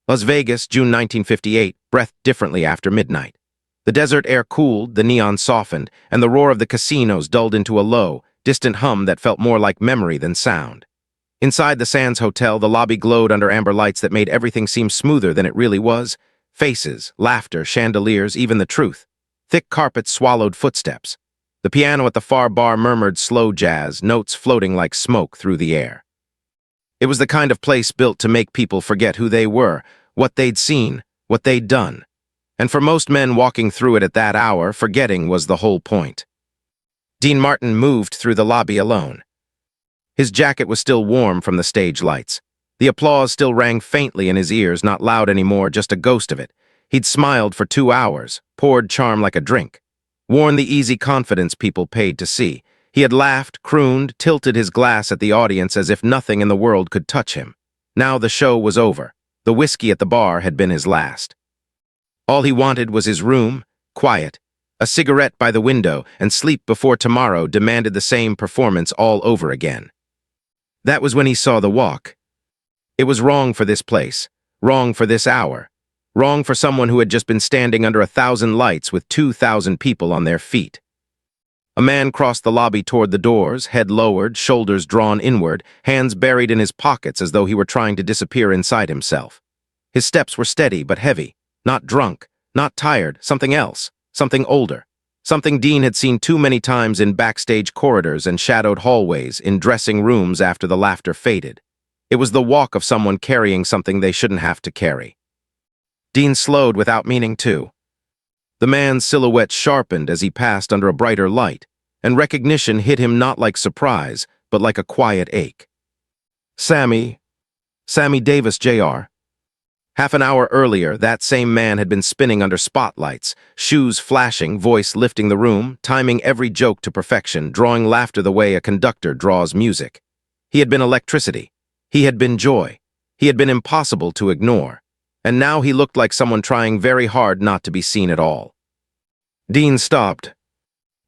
Las Vegas, June 1958, breathed differently after midnight. The desert air cooled, the neon softened, and the roar of the casinos dulled into a low, distant hum that felt more like memory than sound. Inside the Sands Hotel, the lobby glowed under amber lights that made everything seem smoother than it really was. Faces, laughter, chandeliers, even the truth. Thick carpets swallowed footsteps. The piano at the far bar murmured slow jazz, notes floating like smoke through the air. It was the kind of place built to make people forget who they were, what they'd seen, what they'd done. And for most men walking through it at that hour, forgetting was the whole point. Dean Martin moved through the lobby alone. His jacket was still warm from the stage lights. The applause still rang faintly in his ears, not loud anymore, just a ghost of it. He'd smiled for 2 hours, poured charm like a drink, worn the easy confidence people paid to see. He had laughed, crooned, tilted his glass at the audience as if nothing in the world could touch him. Now the show was over. The whiskey at the bar had been his last. All he wanted was his room, quiet, a cigarette by the window, and sleep before tomorrow demanded the same performance all over again. That was when he saw the walk. It was wrong for this place, wrong for this hour, wrong for someone who had just been standing under 1,000 lights with 2,000 people on their feet. A man crossed the lobby toward the doors, head lowered, shoulders drawn inward, hands buried in his pockets as though he were trying to disappear inside himself. His steps were steady but heavy, not drunk, not tired, something else, something older. Something Dean had seen too many times in backstage corridors and shadowed hallways, in dressing rooms after the laughter faded. It was the walk of someone carrying something they shouldn't have to carry. Dean slowed without meaning to. The man's silhouette sharpened as he passed under a brighter light, and recognition hit him not like surprise, but like a quiet ache. Sammy Davis Jr. Half an hour earlier, that same man had been spinning under spotlights, shoes flashing, voice lifting the room, timing every joke to perfection, drawing laughter the way a conductor draws music. He had been electricity. He had been joy. He had been impossible to ignore. And now he looked like someone trying very hard not to be seen at all. Dean stopped.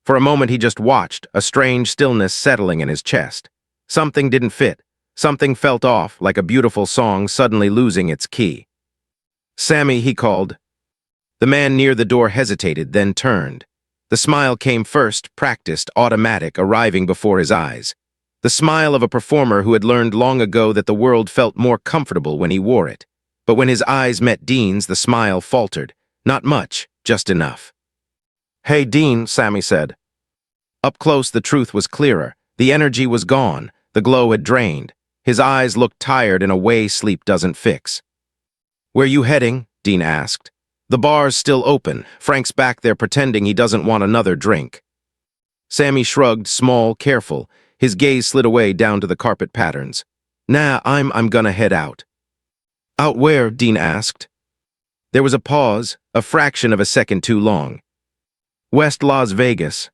For a moment he just watched, a strange stillness settling in his chest. Something didn't fit. Something felt off, like a beautiful song suddenly losing its key. "Sammy," he called. The man near the door hesitated, then turned. The smile came first, practiced, automatic, arriving before his eyes. The smile of a performer who had learned long ago that the world felt more comfortable when he wore it. But when his eyes met Dean's, the smile faltered. Not much, just enough. "Hey, Dean," Sammy said. Up close, the truth was clearer. The energy was gone. The glow had drained. His eyes looked tired in a way sleep doesn't fix. "Where you heading?" Dean asked. "The bar's still open. Frank's back there pretending he doesn't want another drink." Sammy shrugged, small, careful. His gaze slid away down to the carpet patterns. "Nah, I'm gonna head out." "Out where?" Dean asked. There was a pause, a fraction of a second too long. "West Las Vegas."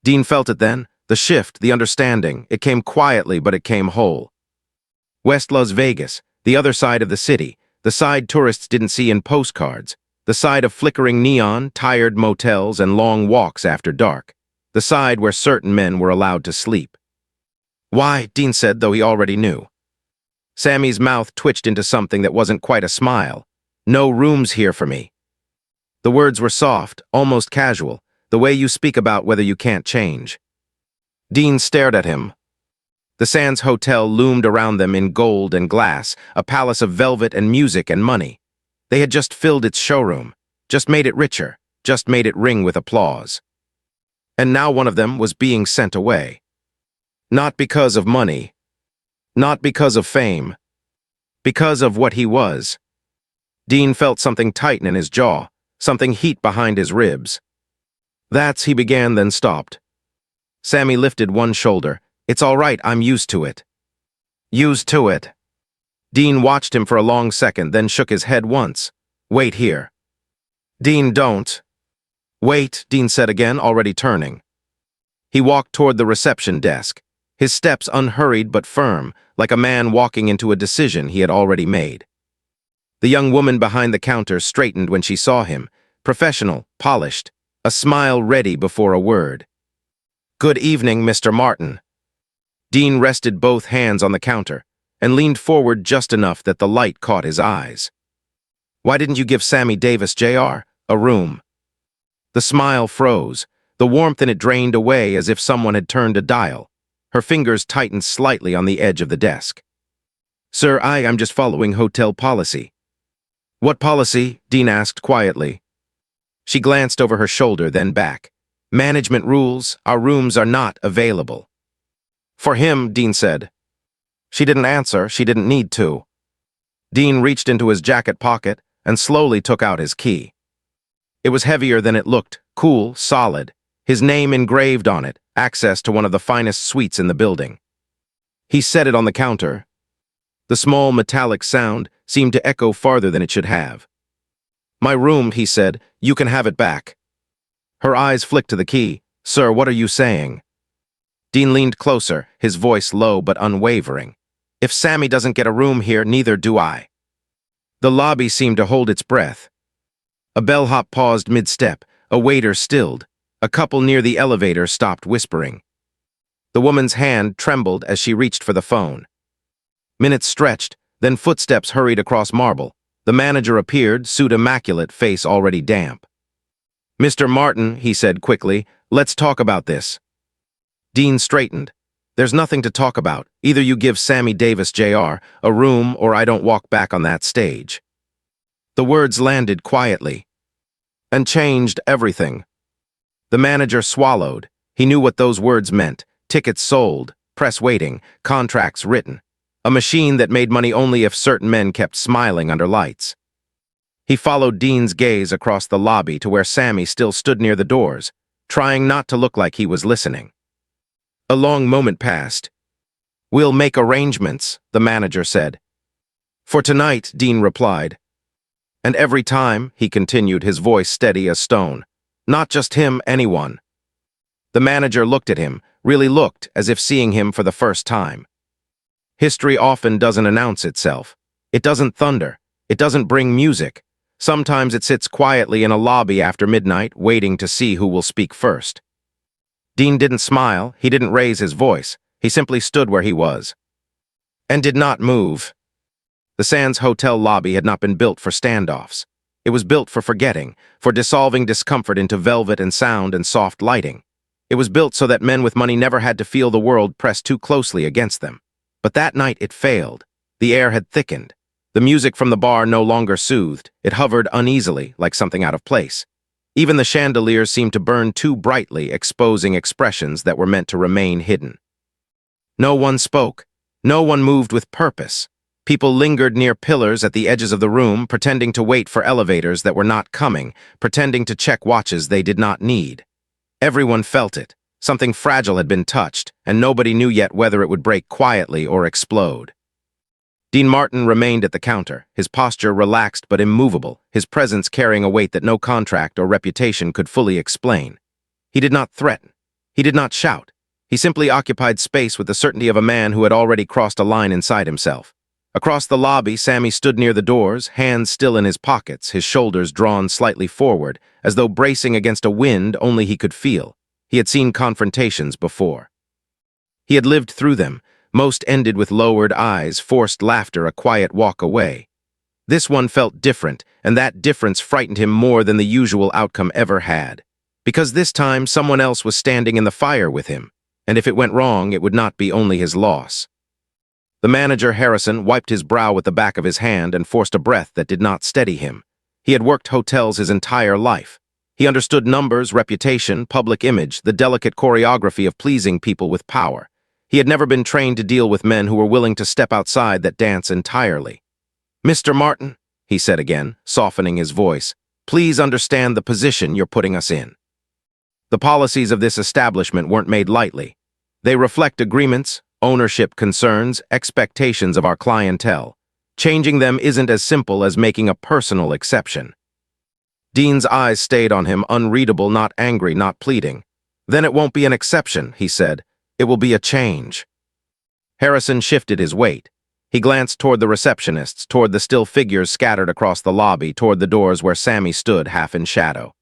Dean felt it then, the shift, the understanding. It came quietly, but it came whole. West Las Vegas, the other side of the city, the side tourists didn't see in postcards, the side of flickering neon, tired motels, and long walks after dark, the side where certain men were allowed to sleep. "Why?" Dean said, though he already knew. Sammy's mouth twitched into something that wasn't quite a smile. "No rooms here for me." The words were soft, almost casual, the way you speak about whether you can't change. Dean stared at him. The Sands Hotel loomed around them in gold and glass, a palace of velvet and music and money. They had just filled its showroom, just made it richer, just made it ring with applause. And now one of them was being sent away. Not because of money, not because of fame, because of what he was. Dean felt something tighten in his jaw, something heat behind his ribs. "That's," he began, then stopped. Sammy lifted one shoulder. "It's all right, I'm used to it." "Used to it." Dean watched him for a long second, then shook his head once. "Wait here." "Dean, don't." "Wait," Dean said again, already turning. He walked toward the reception desk, his steps unhurried but firm, like a man walking into a decision he had already made. The young woman behind the counter straightened when she saw him, professional, polished, a smile ready before a word. "Good evening, Mr. Martin." Dean rested both hands on the counter and leaned forward just enough that the light caught his eyes. Why didn't you give Sammy Davis Jr. a room? The smile froze, the warmth in it drained away as if someone had turned a dial. Her fingers tightened slightly on the edge of the desk. Sir, I'm just following hotel policy. What policy? Dean asked quietly. She glanced over her shoulder, then back. Management rules, our rooms are not available. For him, Dean said. She didn't answer, she didn't need to. Dean reached into his jacket pocket and slowly took out his key. It was heavier than it looked, cool, solid, his name engraved on it, access to one of the finest suites in the building. He set it on the counter. The small metallic sound seemed to echo farther than it should have. My room, he said, you can have it back. Her eyes flicked to the key. Sir, what are you saying? Dean leaned closer, his voice low but unwavering. If Sammy doesn't get a room here, neither do I. The lobby seemed to hold its breath. A bellhop paused mid-step, a waiter stilled. A couple near the elevator stopped whispering. The woman's hand trembled as she reached for the phone. Minutes stretched, then footsteps hurried across marble. The manager appeared, suit immaculate, face already damp. Mr. Martin, he said quickly, let's talk about this. Dean straightened. There's nothing to talk about. Either you give Sammy Davis Jr. a room or I don't walk back on that stage. The words landed quietly and changed everything. The manager swallowed. He knew what those words meant. Tickets sold, press waiting, contracts written. A machine that made money only if certain men kept smiling under lights. He followed Dean's gaze across the lobby to where Sammy still stood near the doors, trying not to look like he was listening. A long moment passed. We'll make arrangements, the manager said. For tonight, Dean replied. And every time, he continued, his voice steady as stone. Not just him, anyone. The manager looked at him, really looked, as if seeing him for the first time. History often doesn't announce itself. It doesn't thunder. It doesn't bring music. Sometimes it sits quietly in a lobby after midnight, waiting to see who will speak first. Dean didn't smile, he didn't raise his voice. He simply stood where he was. And did not move. The Sands Hotel lobby had not been built for standoffs. It was built for forgetting, for dissolving discomfort into velvet and sound and soft lighting. It was built so that men with money never had to feel the world pressed too closely against them. But that night it failed. The air had thickened. The music from the bar no longer soothed. It hovered uneasily, like something out of place. Even the chandeliers seemed to burn too brightly, exposing expressions that were meant to remain hidden. No one spoke. No one moved with purpose. People lingered near pillars at the edges of the room, pretending to wait for elevators that were not coming, pretending to check watches they did not need. Everyone felt it. Something fragile had been touched, and nobody knew yet whether it would break quietly or explode. Dean Martin remained at the counter, his posture relaxed but immovable, his presence carrying a weight that no contract or reputation could fully explain. He did not threaten. He did not shout. He simply occupied space with the certainty of a man who had already crossed a line inside himself. Across the lobby, Sammy stood near the doors, hands still in his pockets, his shoulders drawn slightly forward, as though bracing against a wind only he could feel. He had seen confrontations before. He had lived through them. Most ended with lowered eyes, forced laughter, a quiet walk away. This one felt different, and that difference frightened him more than the usual outcome ever had. Because this time, someone else was standing in the fire with him, and if it went wrong, it would not be only his loss. The manager, Harrison, wiped his brow with the back of his hand and forced a breath that did not steady him. He had worked hotels his entire life. He understood numbers, reputation, public image, the delicate choreography of pleasing people with power. He had never been trained to deal with men who were willing to step outside that dance entirely. Mr. Martin, he said again, softening his voice, please understand the position you're putting us in. The policies of this establishment weren't made lightly. They reflect agreements, ownership concerns, expectations of our clientele. Changing them isn't as simple as making a personal exception. Dean's eyes stayed on him, unreadable, not angry, not pleading. Then it won't be an exception, he said. It will be a change. Harrison shifted his weight. He glanced toward the receptionists, toward the still figures scattered across the lobby, toward the doors where Sammy stood half in shadow.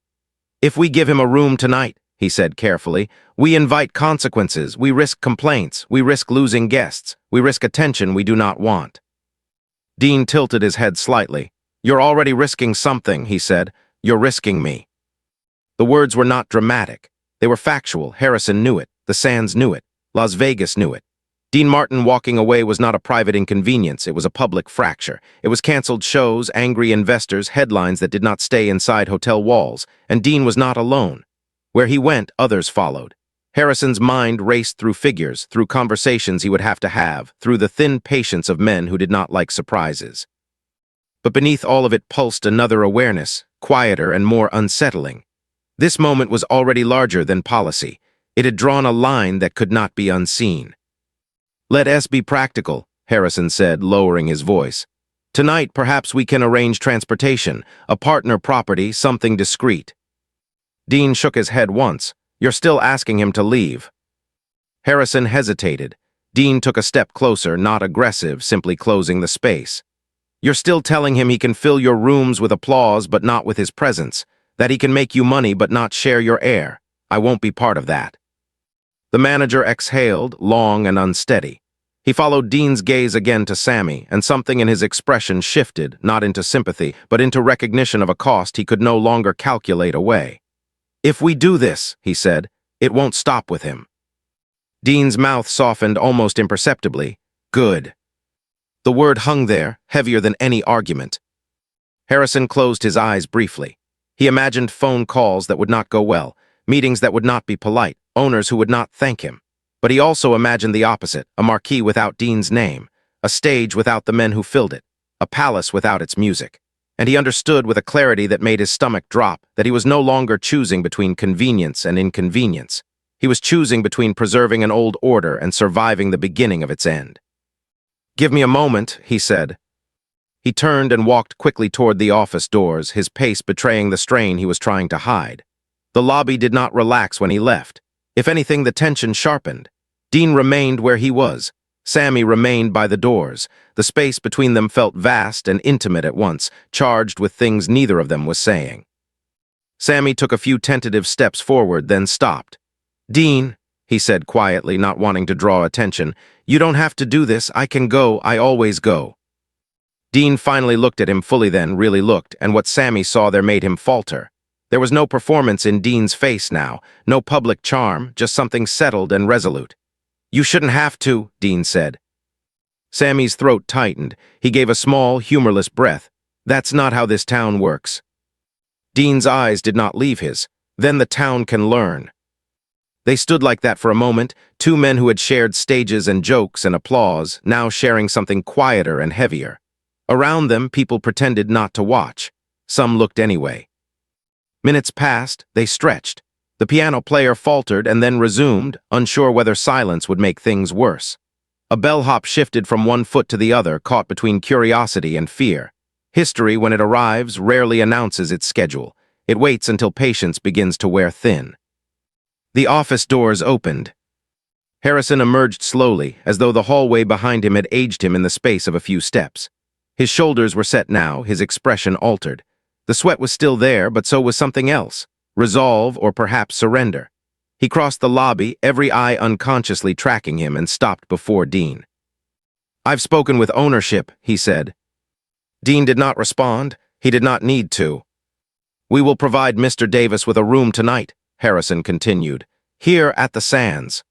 If we give him a room tonight, he said carefully, we invite consequences, we risk complaints, we risk losing guests, we risk attention we do not want. Dean tilted his head slightly. "You're already risking something," he said. "You're risking me." The words were not dramatic. They were factual. Harrison knew it. The Sands knew it. Las Vegas knew it. Dean Martin walking away was not a private inconvenience. It was a public fracture. It was canceled shows, angry investors, headlines that did not stay inside hotel walls. And Dean was not alone. Where he went, others followed. Harrison's mind raced through figures, through conversations he would have to have, through the thin patience of men who did not like surprises. But beneath all of it pulsed another awareness, quieter and more unsettling. This moment was already larger than policy. It had drawn a line that could not be unseen. "Let us be practical," Harrison said, lowering his voice. "Tonight, perhaps we can arrange transportation, a partner property, something discreet." Dean shook his head once. "You're still asking him to leave." Harrison hesitated. Dean took a step closer, not aggressive, simply closing the space. "You're still telling him he can fill your rooms with applause but not with his presence, that he can make you money but not share your air. I won't be part of that." The manager exhaled, long and unsteady. He followed Dean's gaze again to Sammy, and something in his expression shifted, not into sympathy, but into recognition of a cost he could no longer calculate away. "If we do this," he said, "it won't stop with him." Dean's mouth softened almost imperceptibly. "Good." The word hung there, heavier than any argument. Harrison closed his eyes briefly. He imagined phone calls that would not go well, meetings that would not be polite, owners who would not thank him. But he also imagined the opposite, a marquee without Dean's name, a stage without the men who filled it, a palace without its music. And he understood with a clarity that made his stomach drop that he was no longer choosing between convenience and inconvenience. He was choosing between preserving an old order and surviving the beginning of its end. "Give me a moment," he said. He turned and walked quickly toward the office doors, his pace betraying the strain he was trying to hide. The lobby did not relax when he left. If anything, the tension sharpened. Dean remained where he was. Sammy remained by the doors. The space between them felt vast and intimate at once, charged with things neither of them was saying. Sammy took a few tentative steps forward, then stopped. "Dean," he said quietly, not wanting to draw attention, "you don't have to do this. I can go. I always go." Dean finally looked at him fully then, really looked, and what Sammy saw there made him falter. There was no performance in Dean's face now, no public charm, just something settled and resolute. "You shouldn't have to," Dean said. Sammy's throat tightened. He gave a small, humorless breath. "That's not how this town works." Dean's eyes did not leave his. "Then the town can learn." They stood like that for a moment, two men who had shared stages and jokes and applause, now sharing something quieter and heavier. Around them, people pretended not to watch. Some looked anyway. Minutes passed, they stretched. The piano player faltered and then resumed, unsure whether silence would make things worse. A bellhop shifted from one foot to the other, caught between curiosity and fear. History, when it arrives, rarely announces its schedule. It waits until patience begins to wear thin. The office doors opened. Harrison emerged slowly, as though the hallway behind him had aged him in the space of a few steps. His shoulders were set now, his expression altered. The sweat was still there, but so was something else. Resolve, or perhaps surrender. He crossed the lobby, every eye unconsciously tracking him, and stopped before Dean. "I've spoken with ownership," he said. Dean did not respond. He did not need to. "We will provide Mr. Davis with a room tonight," Harrison continued, "here at the Sands."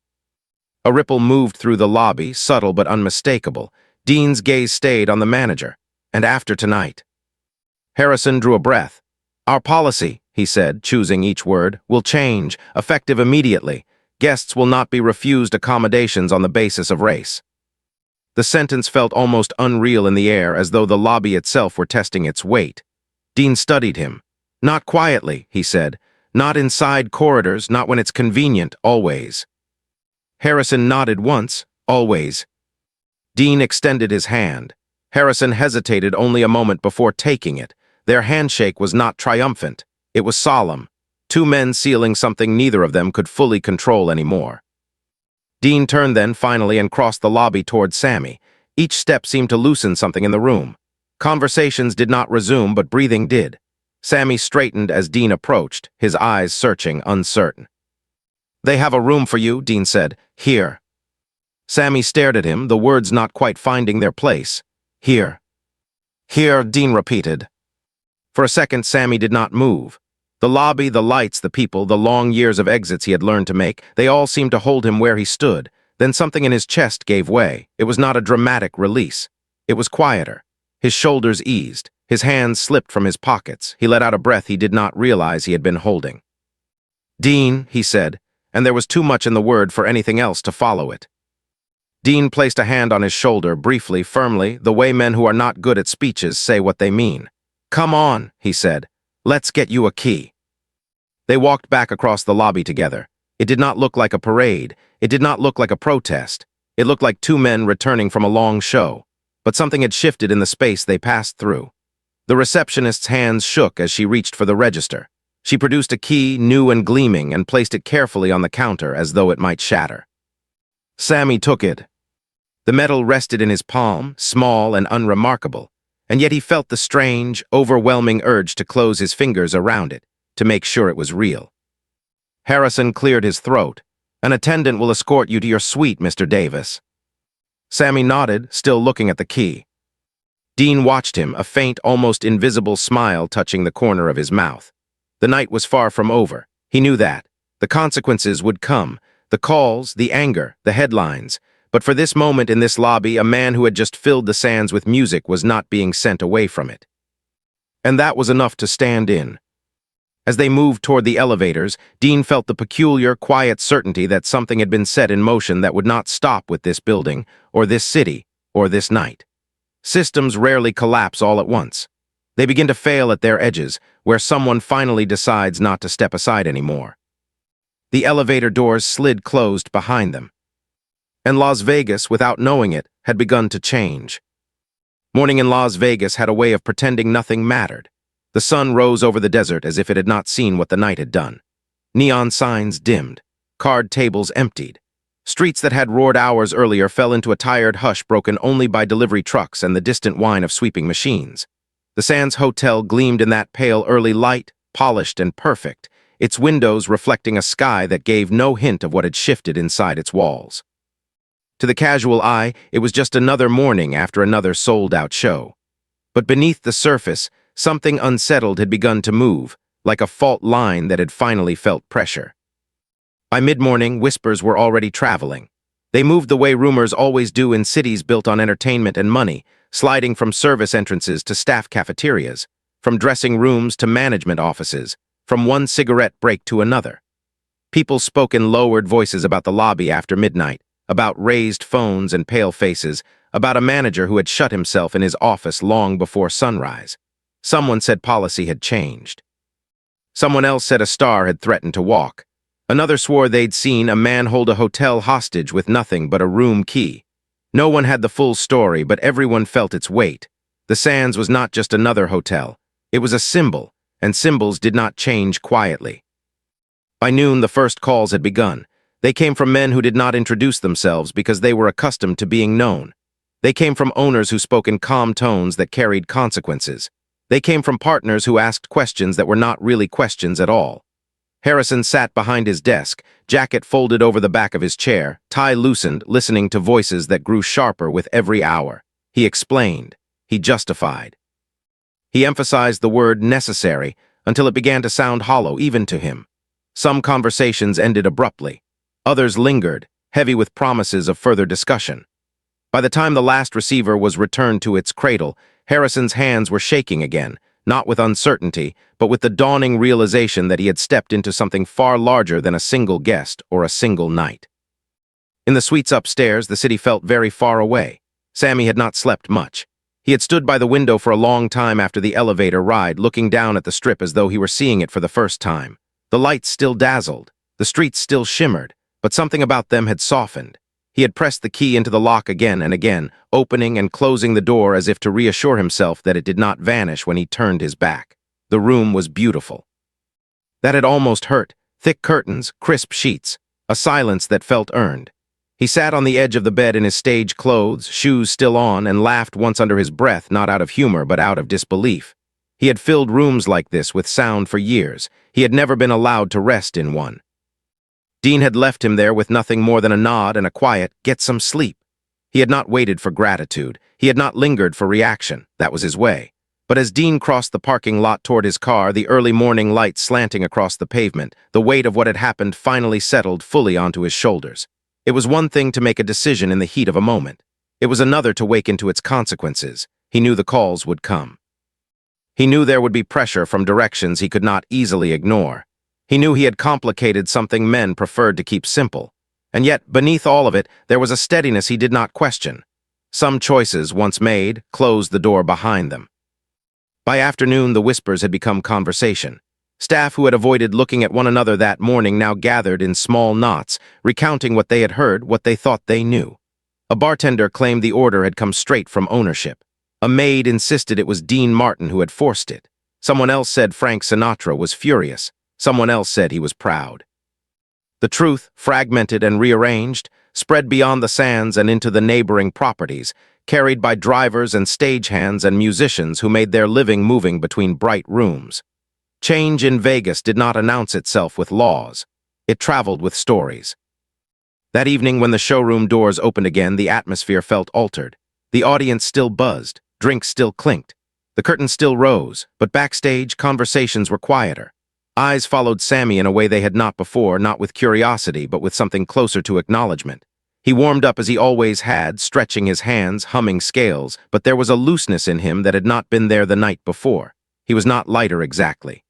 A ripple moved through the lobby, subtle but unmistakable. Dean's gaze stayed on the manager. "And after tonight." Harrison drew a breath. "Our policy," he said, choosing each word, "will change, effective immediately. Guests will not be refused accommodations on the basis of race." The sentence felt almost unreal in the air, as though the lobby itself were testing its weight. Dean studied him. "Not quietly," he said. "Not inside corridors, not when it's convenient, always." Harrison nodded once, "Always." Dean extended his hand. Harrison hesitated only a moment before taking it. Their handshake was not triumphant. It was solemn. Two men sealing something neither of them could fully control anymore. Dean turned then, finally, and crossed the lobby toward Sammy. Each step seemed to loosen something in the room. Conversations did not resume, but breathing did. Sammy straightened as Dean approached, his eyes searching, uncertain. "They have a room for you," Dean said. "Here." Sammy stared at him, the words not quite finding their place. "Here." "Here," Dean repeated. For a second, Sammy did not move. The lobby, the lights, the people, the long years of exits he had learned to make, they all seemed to hold him where he stood. Then something in his chest gave way. It was not a dramatic release. It was quieter. His shoulders eased. His hands slipped from his pockets. He let out a breath he did not realize he had been holding. "Dean," he said, and there was too much in the word for anything else to follow it. Dean placed a hand on his shoulder, briefly, firmly, the way men who are not good at speeches say what they mean. "Come on," he said. "Let's get you a key." They walked back across the lobby together. It did not look like a parade. It did not look like a protest. It looked like two men returning from a long show. But something had shifted in the space they passed through. The receptionist's hands shook as she reached for the register. She produced a key, new and gleaming, and placed it carefully on the counter as though it might shatter. Sammy took it. The metal rested in his palm, small and unremarkable, and yet he felt the strange, overwhelming urge to close his fingers around it, to make sure it was real. Harrison cleared his throat. "An attendant will escort you to your suite, Mr. Davis." Sammy nodded, still looking at the key. Dean watched him, a faint, almost invisible smile touching the corner of his mouth. The night was far from over. He knew that. The consequences would come. The calls, the anger, the headlines. But for this moment in this lobby, a man who had just filled the sands with music was not being sent away from it. And that was enough to stand in. As they moved toward the elevators, Dean felt the peculiar, quiet certainty that something had been set in motion that would not stop with this building, or this city, or this night. Systems rarely collapse all at once. They begin to fail at their edges, where someone finally decides not to step aside anymore. The elevator doors slid closed behind them. And Las Vegas, without knowing it, had begun to change. Morning in Las Vegas had a way of pretending nothing mattered. The sun rose over the desert as if it had not seen what the night had done. Neon signs dimmed. Card tables emptied. Streets that had roared hours earlier fell into a tired hush broken only by delivery trucks and the distant whine of sweeping machines. The Sands Hotel gleamed in that pale early light, polished and perfect, its windows reflecting a sky that gave no hint of what had shifted inside its walls. To the casual eye, it was just another morning after another sold-out show. But beneath the surface, something unsettled had begun to move, like a fault line that had finally felt pressure. By mid-morning, whispers were already traveling. They moved the way rumors always do in cities built on entertainment and money, sliding from service entrances to staff cafeterias, from dressing rooms to management offices, from one cigarette break to another. People spoke in lowered voices about the lobby after midnight, about raised phones and pale faces, about a manager who had shut himself in his office long before sunrise. Someone said policy had changed. Someone else said a star had threatened to walk. Another swore they'd seen a man hold a hotel hostage with nothing but a room key. No one had the full story, but everyone felt its weight. The Sands was not just another hotel. It was a symbol, and symbols did not change quietly. By noon, the first calls had begun. They came from men who did not introduce themselves because they were accustomed to being known. They came from owners who spoke in calm tones that carried consequences. They came from partners who asked questions that were not really questions at all. Harrison sat behind his desk, jacket folded over the back of his chair, tie loosened, listening to voices that grew sharper with every hour. He explained. He justified. He emphasized the word necessary until it began to sound hollow even to him. Some conversations ended abruptly. Others lingered, heavy with promises of further discussion. By the time the last receiver was returned to its cradle, Harrison's hands were shaking again, not with uncertainty, but with the dawning realization that he had stepped into something far larger than a single guest or a single night. In the suites upstairs, the city felt very far away. Sammy had not slept much. He had stood by the window for a long time after the elevator ride, looking down at the strip as though he were seeing it for the first time. The lights still dazzled. The streets still shimmered. But something about them had softened. He had pressed the key into the lock again and again, opening and closing the door as if to reassure himself that it did not vanish when he turned his back. The room was beautiful. That had almost hurt. Thick curtains, crisp sheets, a silence that felt earned. He sat on the edge of the bed in his stage clothes, shoes still on, and laughed once under his breath, not out of humor but out of disbelief. He had filled rooms like this with sound for years. He had never been allowed to rest in one. Dean had left him there with nothing more than a nod and a quiet, "Get some sleep." He had not waited for gratitude. He had not lingered for reaction. That was his way. But as Dean crossed the parking lot toward his car, the early morning light slanting across the pavement, the weight of what had happened finally settled fully onto his shoulders. It was one thing to make a decision in the heat of a moment. It was another to wake into its consequences. He knew the calls would come. He knew there would be pressure from directions he could not easily ignore. He knew he had complicated something men preferred to keep simple. And yet, beneath all of it, there was a steadiness he did not question. Some choices, once made, closed the door behind them. By afternoon, the whispers had become conversation. Staff who had avoided looking at one another that morning now gathered in small knots, recounting what they had heard, what they thought they knew. A bartender claimed the order had come straight from ownership. A maid insisted it was Dean Martin who had forced it. Someone else said Frank Sinatra was furious. Someone else said he was proud. The truth, fragmented and rearranged, spread beyond the sands and into the neighboring properties, carried by drivers and stagehands and musicians who made their living moving between bright rooms. Change in Vegas did not announce itself with laws. It traveled with stories. That evening, when the showroom doors opened again, the atmosphere felt altered. The audience still buzzed, drinks still clinked. The curtain still rose, but backstage, conversations were quieter. Eyes followed Sammy in a way they had not before, not with curiosity, but with something closer to acknowledgement. He warmed up as he always had, stretching his hands, humming scales, but there was a looseness in him that had not been there the night before. He was not lighter exactly.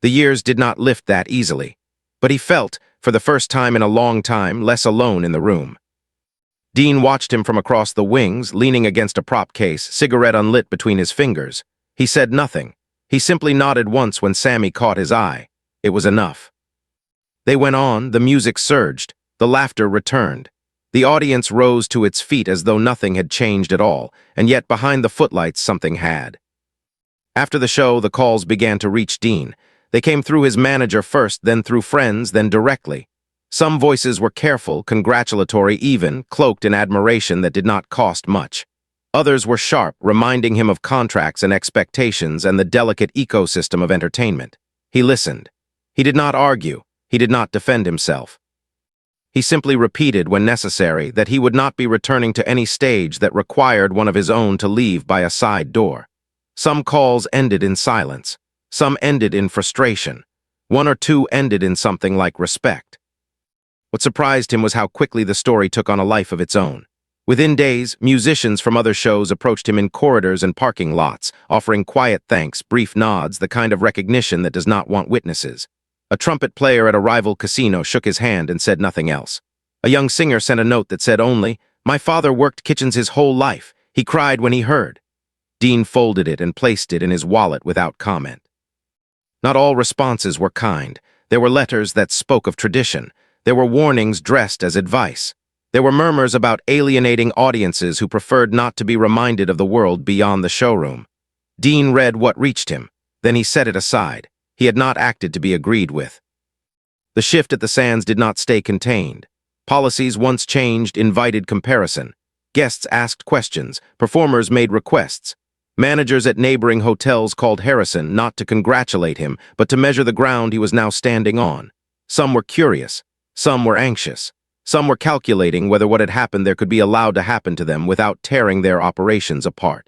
The years did not lift that easily, but he felt, for the first time in a long time, less alone in the room. Dean watched him from across the wings, leaning against a prop case, cigarette unlit between his fingers. He said nothing. He simply nodded once when Sammy caught his eye. It was enough. They went on, the music surged, the laughter returned. The audience rose to its feet as though nothing had changed at all, and yet behind the footlights something had. After the show, the calls began to reach Dean. They came through his manager first, then through friends, then directly. Some voices were careful, congratulatory even, cloaked in admiration that did not cost much. Others were sharp, reminding him of contracts and expectations and the delicate ecosystem of entertainment. He listened. He did not argue. He did not defend himself. He simply repeated, when necessary, that he would not be returning to any stage that required one of his own to leave by a side door. Some calls ended in silence. Some ended in frustration. One or two ended in something like respect. What surprised him was how quickly the story took on a life of its own. Within days, musicians from other shows approached him in corridors and parking lots, offering quiet thanks, brief nods, the kind of recognition that does not want witnesses. A trumpet player at a rival casino shook his hand and said nothing else. A young singer sent a note that said only, "My father worked kitchens his whole life. He cried when he heard." Dean folded it and placed it in his wallet without comment. Not all responses were kind. There were letters that spoke of tradition. There were warnings dressed as advice. There were murmurs about alienating audiences who preferred not to be reminded of the world beyond the showroom. Dean read what reached him. Then he set it aside. He had not acted to be agreed with. The shift at the Sands did not stay contained. Policies once changed invited comparison. Guests asked questions. Performers made requests. Managers at neighboring hotels called Harrison not to congratulate him, but to measure the ground he was now standing on. Some were curious. Some were anxious. Some were calculating whether what had happened there could be allowed to happen to them without tearing their operations apart.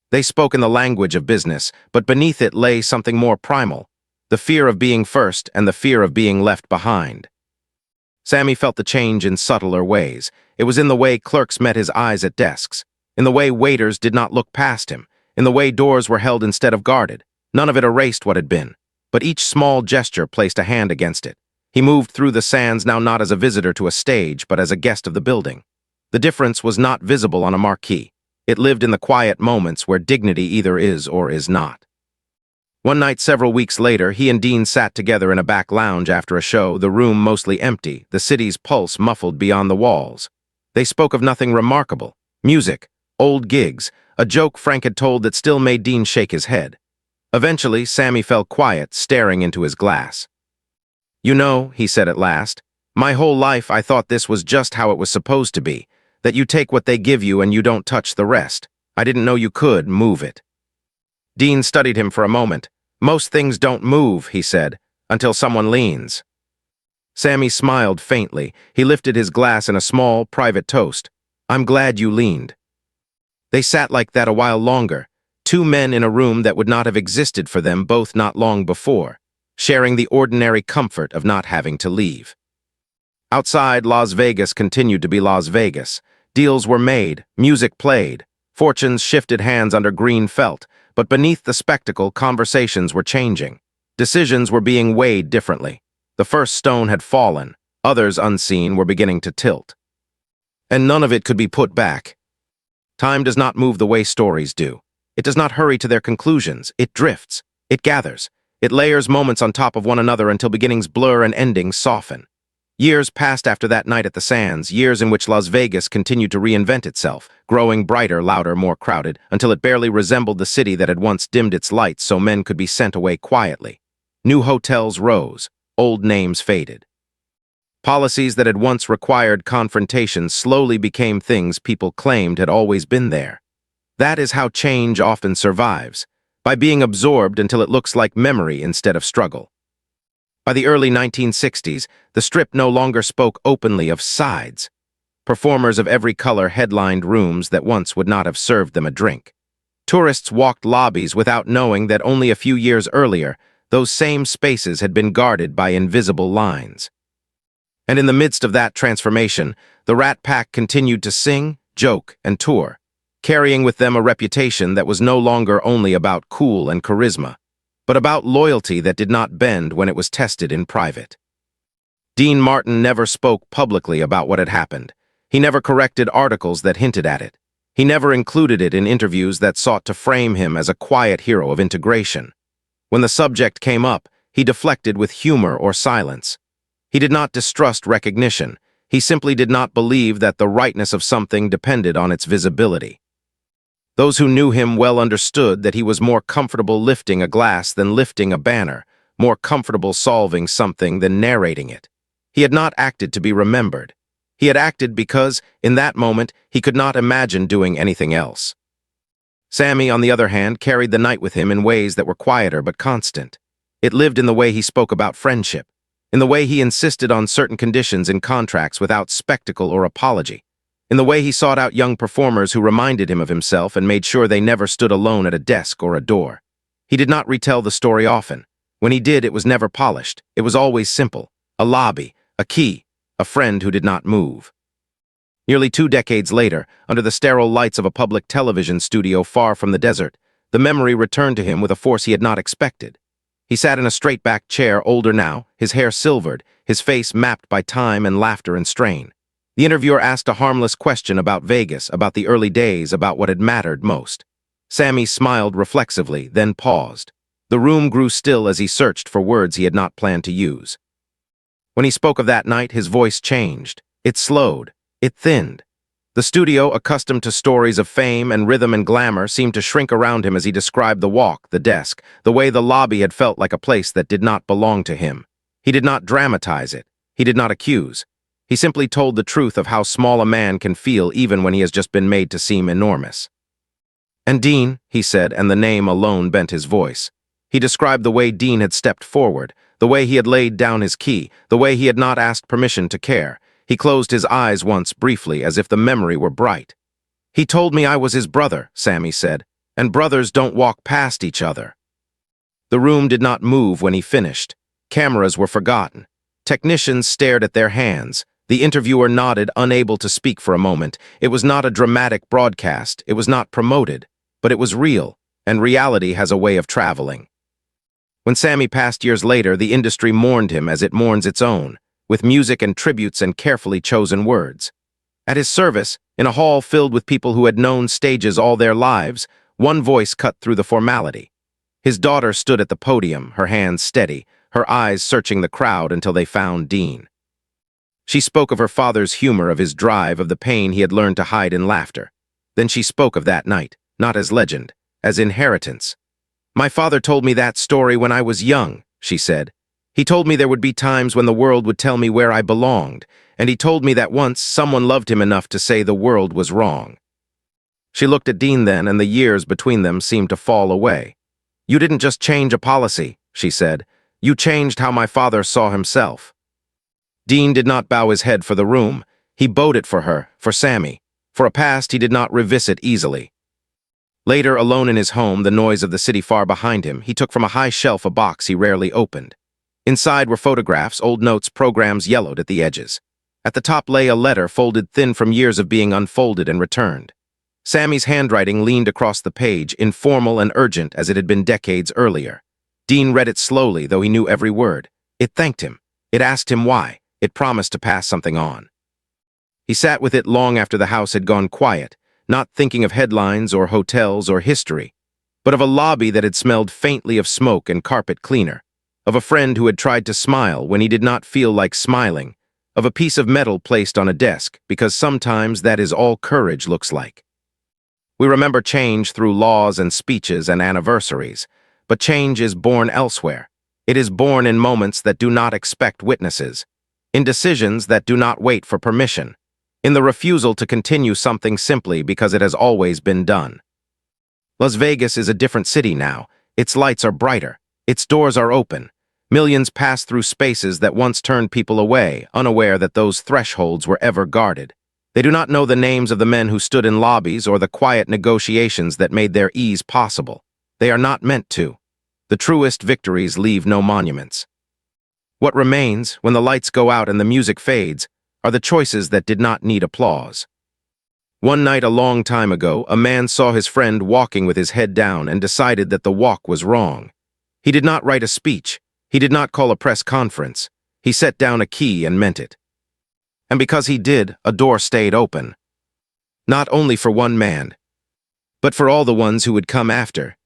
They spoke in the language of business, but beneath it lay something more primal, the fear of being first and the fear of being left behind. Sammy felt the change in subtler ways. It was in the way clerks met his eyes at desks, in the way waiters did not look past him, in the way doors were held instead of guarded. None of it erased what had been, but each small gesture placed a hand against it. He moved through the Sands now not as a visitor to a stage, but as a guest of the building. The difference was not visible on a marquee. It lived in the quiet moments where dignity either is or is not. One night several weeks later, he and Dean sat together in a back lounge after a show, the room mostly empty, the city's pulse muffled beyond the walls. They spoke of nothing remarkable. Music, old gigs, a joke Frank had told that still made Dean shake his head. Eventually, Sammy fell quiet, staring into his glass. "You know," he said at last, "my whole life I thought this was just how it was supposed to be, that you take what they give you and you don't touch the rest. I didn't know you could move it." Dean studied him for a moment. "Most things don't move," he said, "until someone leans." Sammy smiled faintly. He lifted his glass in a small, private toast. "I'm glad you leaned." They sat like that a while longer. two men in a room that would not have existed for them both not long before, sharing the ordinary comfort of not having to leave. Outside, Las Vegas continued to be Las Vegas. Deals were made, music played, fortunes shifted hands under green felt, but beneath the spectacle, conversations were changing. Decisions were being weighed differently. The first stone had fallen, others unseen were beginning to tilt. And none of it could be put back. Time does not move the way stories do. It does not hurry to their conclusions. It drifts. It gathers. It layers moments on top of one another until beginnings blur and endings soften. Years passed after that night at the Sands, years in which Las Vegas continued to reinvent itself, growing brighter, louder, more crowded, until it barely resembled the city that had once dimmed its lights so men could be sent away quietly. New hotels rose. Old names faded. Policies that had once required confrontation slowly became things people claimed had always been there. That is how change often survives, by being absorbed until it looks like memory instead of struggle. By the early 1960s, the Strip no longer spoke openly of sides. Performers of every color headlined rooms that once would not have served them a drink. Tourists walked lobbies without knowing that only a few years earlier, those same spaces had been guarded by invisible lines. And in the midst of that transformation, the Rat Pack continued to sing, joke, and tour, carrying with them a reputation that was no longer only about cool and charisma, but about loyalty that did not bend when it was tested in private. Dean Martin never spoke publicly about what had happened. He never corrected articles that hinted at it. He never included it in interviews that sought to frame him as a quiet hero of integration. When the subject came up, he deflected with humor or silence. He did not distrust recognition. He simply did not believe that the rightness of something depended on its visibility. Those who knew him well understood that he was more comfortable lifting a glass than lifting a banner, more comfortable solving something than narrating it. He had not acted to be remembered. He had acted because, in that moment, he could not imagine doing anything else. Sammy, on the other hand, carried the night with him in ways that were quieter but constant. It lived in the way he spoke about friendship, in the way he insisted on certain conditions in contracts without spectacle or apology, in the way he sought out young performers who reminded him of himself and made sure they never stood alone at a desk or a door. He did not retell the story often. When he did, it was never polished. It was always simple. A lobby, a key, a friend who did not move. Nearly 2 decades later, under the sterile lights of a public television studio far from the desert, the memory returned to him with a force he had not expected. He sat in a straight-backed chair, older now, his hair silvered, his face mapped by time and laughter and strain. The interviewer asked a harmless question about Vegas, about the early days, about what had mattered most. Sammy smiled reflexively, then paused. The room grew still as he searched for words he had not planned to use. When he spoke of that night, his voice changed. It slowed. It thinned. The studio, accustomed to stories of fame and rhythm and glamour, seemed to shrink around him as he described the walk, the desk, the way the lobby had felt like a place that did not belong to him. He did not dramatize it. He did not accuse. He simply told the truth of how small a man can feel even when he has just been made to seem enormous. "And Dean," he said, and the name alone bent his voice. He described the way Dean had stepped forward, the way he had laid down his key, the way he had not asked permission to care. He closed his eyes once briefly, as if the memory were bright. "He told me I was his brother," Sammy said, "and brothers don't walk past each other." The room did not move when he finished. Cameras were forgotten. Technicians stared at their hands. The interviewer nodded, unable to speak for a moment. It was not a dramatic broadcast. It was not promoted. But it was real, and reality has a way of traveling. When Sammy passed years later, the industry mourned him as it mourns its own, with music and tributes and carefully chosen words. At his service, in a hall filled with people who had known stages all their lives, one voice cut through the formality. His daughter stood at the podium, her hands steady, her eyes searching the crowd until they found Dean. She spoke of her father's humor, of his drive, of the pain he had learned to hide in laughter. Then she spoke of that night, not as legend, as inheritance. "My father told me that story when I was young," she said. "He told me there would be times when the world would tell me where I belonged, and he told me that once someone loved him enough to say the world was wrong." She looked at Dean then, and the years between them seemed to fall away. "You didn't just change a policy," she said. "You changed how my father saw himself." Dean did not bow his head for the room. He bowed it for her, for Sammy, for a past he did not revisit easily. Later, alone in his home, the noise of the city far behind him, he took from a high shelf a box he rarely opened. Inside were photographs, old notes, programs yellowed at the edges. At the top lay a letter folded thin from years of being unfolded and returned. Sammy's handwriting leaned across the page, informal and urgent as it had been decades earlier. Dean read it slowly, though he knew every word. It thanked him. It asked him why. It promised to pass something on. He sat with it long after the house had gone quiet, not thinking of headlines or hotels or history, but of a lobby that had smelled faintly of smoke and carpet cleaner, of a friend who had tried to smile when he did not feel like smiling, of a piece of metal placed on a desk, because sometimes that is all courage looks like. We remember change through laws and speeches and anniversaries, but change is born elsewhere. It is born in moments that do not expect witnesses, in decisions that do not wait for permission, in the refusal to continue something simply because it has always been done. Las Vegas is a different city now. Its lights are brighter. Its doors are open. Millions pass through spaces that once turned people away, unaware that those thresholds were ever guarded. They do not know the names of the men who stood in lobbies or the quiet negotiations that made their ease possible. They are not meant to. The truest victories leave no monuments. What remains, when the lights go out and the music fades, are the choices that did not need applause. One night a long time ago, a man saw his friend walking with his head down and decided that the walk was wrong. He did not write a speech. He did not call a press conference. He set down a key and meant it. And because he did, a door stayed open. Not only for one man, but for all the ones who would come after.